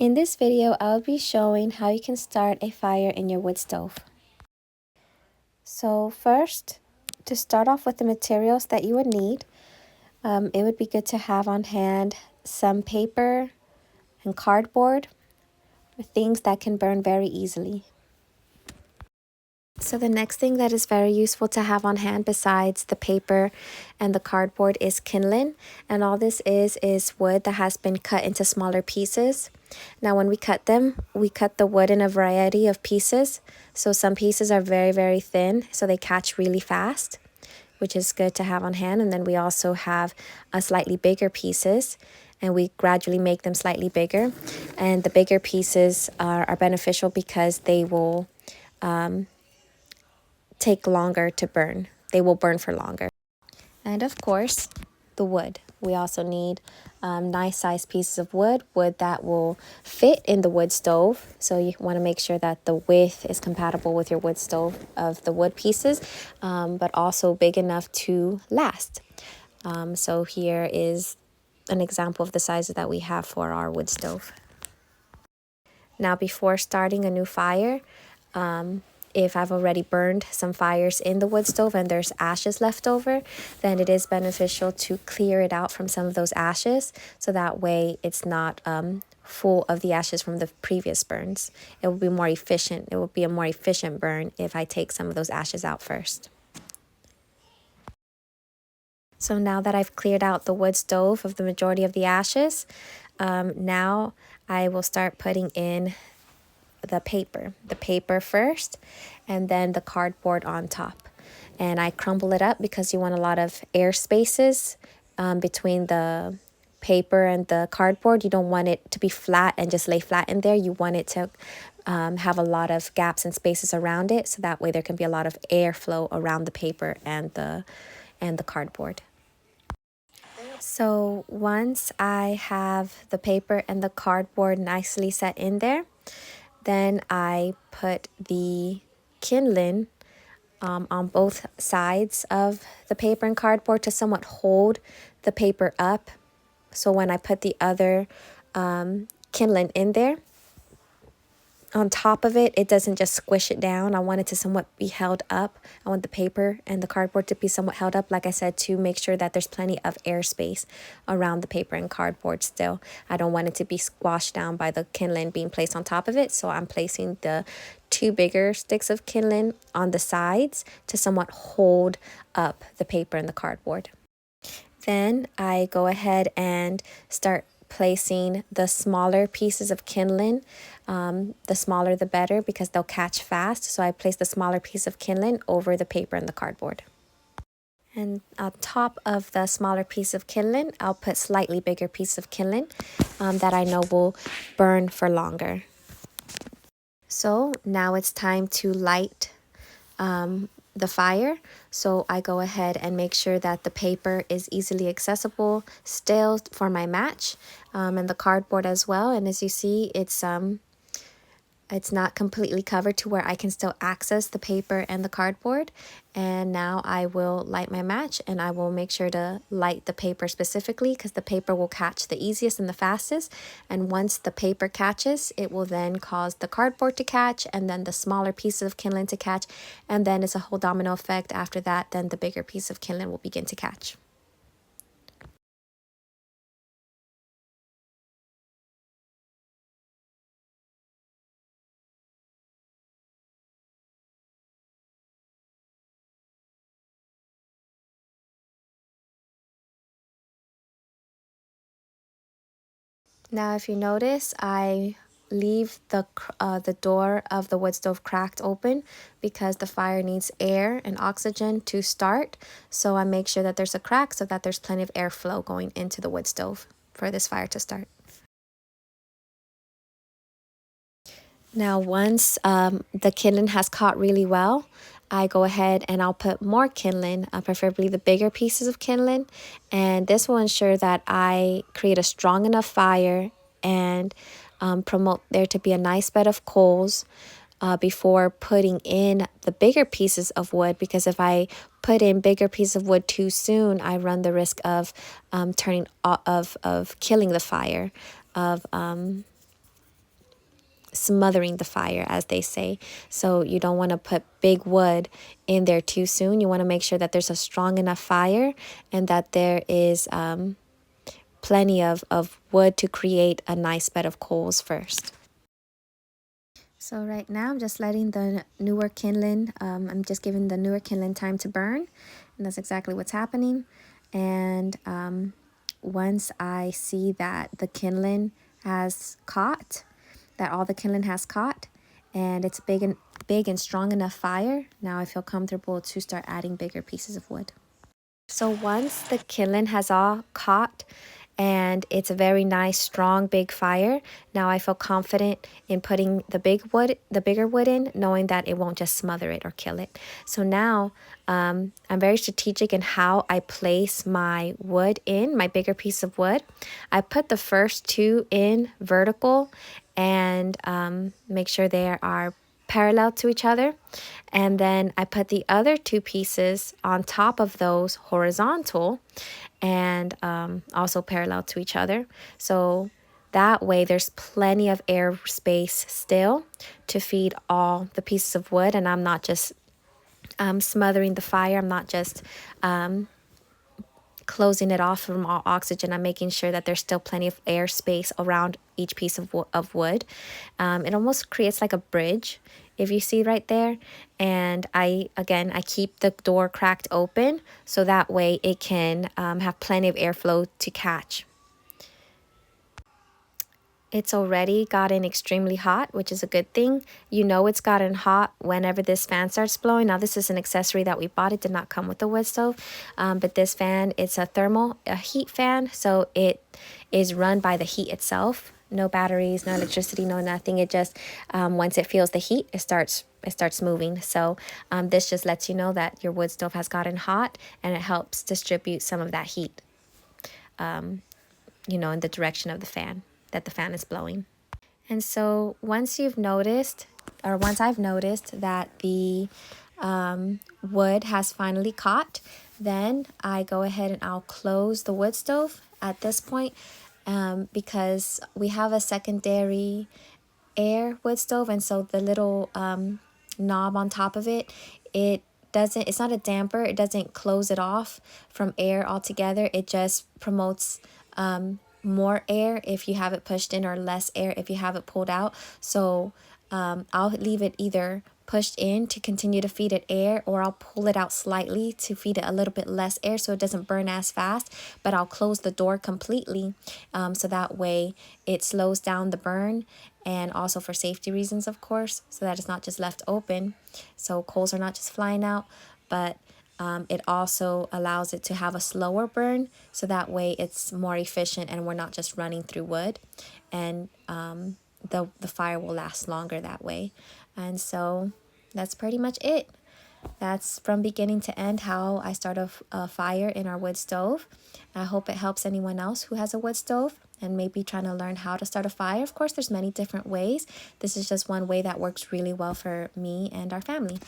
In this video, I'll be showing how you can start a fire in your wood stove. So first, to start off with the materials that you would need, it would be good to have on hand some paper and cardboard, things that can burn very easily. So the next thing that is very useful to have on hand besides the paper and the cardboard is kindling. And all this is wood that has been cut into smaller pieces. Now when we cut them, we cut the wood in a variety of pieces. So some pieces are very, very thin, so they catch really fast, which is good to have on hand. And then we also have a slightly bigger pieces, and we gradually make them slightly bigger. And the bigger pieces are beneficial because they will take longer to burn. They will burn for longer. And of course, the wood. We also need nice sized pieces of wood that will fit in the wood stove. So you want to make sure that the width is compatible with your wood stove of the wood pieces, but also big enough to last. So here is an example of the sizes that we have for our wood stove. Now, before starting a new fire, if I've already burned some fires in the wood stove and there's ashes left over, then it is beneficial to clear it out from some of those ashes, so that way it's not full of the ashes from the previous burns. It will be more efficient. It will be a more efficient burn if I take some of those ashes out first. So now that I've cleared out the wood stove of the majority of the ashes, now I will start putting in the paper first, and then the cardboard on top. And I crumble it up because you want a lot of air spaces between the paper and the cardboard. You don't want it to be flat and just lay flat in there. You want it to have a lot of gaps and spaces around it, so that way there can be a lot of airflow around the paper and the cardboard. So once I have the paper and the cardboard nicely set in there, then I put the kindling on both sides of the paper and cardboard to somewhat hold the paper up. So when I put the other kindling in there, on top of it, it doesn't just squish it down. I want it to somewhat be held up. I want the paper and the cardboard to be somewhat held up, like I said, to make sure that there's plenty of airspace around the paper and cardboard still. I don't want it to be squashed down by the kindling being placed on top of it. So I'm placing the two bigger sticks of kindling on the sides to somewhat hold up the paper and the cardboard. Then I go ahead and start placing the smaller pieces of kindling. The smaller the better, because they'll catch fast. So I place the smaller piece of kindling over the paper and the cardboard. And on top of the smaller piece of kindling, I'll put slightly bigger piece of kindling that I know will burn for longer. So now it's time to light the fire. So I go ahead and make sure that the paper is easily accessible still for my match, and the cardboard as well. And as you see, it's not completely covered to where I can still access the paper and the cardboard. And now I will light my match, and I will make sure to light the paper specifically because the paper will catch the easiest and the fastest. And once the paper catches, it will then cause the cardboard to catch, and then the smaller pieces of kindling to catch. And then it's a whole domino effect after that. Then the bigger piece of kindling will begin to catch. Now, if you notice, I leave the door of the wood stove cracked open because the fire needs air and oxygen to start. So I make sure that there's a crack so that there's plenty of airflow going into the wood stove for this fire to start. Now, once the kindling has caught really well, I go ahead and I'll put more kindling, preferably the bigger pieces of kindling. And this will ensure that I create a strong enough fire and promote there to be a nice bed of coals before putting in the bigger pieces of wood. Because if I put in bigger pieces of wood too soon, I run the risk of killing the fire, of smothering the fire, as they say. So you don't want to put big wood in there too soon. You want to make sure that there's a strong enough fire and that there is plenty of wood to create a nice bed of coals first. So right now I'm just letting the newer kindling, I'm just giving the newer kindling time to burn, and that's exactly what's happening. And once I see that the kindling has caught, that all the kindling has caught, and it's big and strong enough fire, now I feel comfortable to start adding bigger pieces of wood. So once the kindling has all caught and it's a very nice, strong, big fire, now I feel confident in putting the bigger wood in, knowing that it won't just smother it or kill it. So now I'm very strategic in how I place my wood in, my bigger piece of wood. I put the first two in vertical and make sure they are parallel to each other, and then I put the other two pieces on top of those horizontal and also parallel to each other, so that way there's plenty of air space still to feed all the pieces of wood, and I'm not just smothering the fire. I'm not just closing it off from all oxygen. I'm making sure that there's still plenty of air space around each piece of wood. It almost creates like a bridge, if you see right there. And I keep the door cracked open so that way it can have plenty of airflow to catch. It's already gotten extremely hot, which is a good thing. You know it's gotten hot whenever this fan starts blowing. Now, this is an accessory that we bought. It did not come with the wood stove. But this fan, it's a heat fan. So it is run by the heat itself. No batteries, no electricity, no nothing. It just, once it feels the heat, it starts moving. So this just lets you know that your wood stove has gotten hot, and it helps distribute some of that heat, in the direction of the fan, that the fan is blowing. And so once I've noticed that the wood has finally caught, then I go ahead and I'll close the wood stove at this point, because we have a secondary air wood stove, and so the little knob on top of it's not a damper. It doesn't close it off from air altogether. It just promotes more air if you have it pushed in, or less air if you have it pulled out. So I'll leave it either pushed in to continue to feed it air, or I'll pull it out slightly to feed it a little bit less air so it doesn't burn as fast. But I'll close the door completely, so that way it slows down the burn, and also for safety reasons, of course, so that it's not just left open, so coals are not just flying out. But it also allows it to have a slower burn, so that way it's more efficient and we're not just running through wood, and the fire will last longer that way. And so that's pretty much it. That's from beginning to end how I start a fire in our wood stove. I hope it helps anyone else who has a wood stove and maybe trying to learn how to start a fire. Of course, there's many different ways. This is just one way that works really well for me and our family.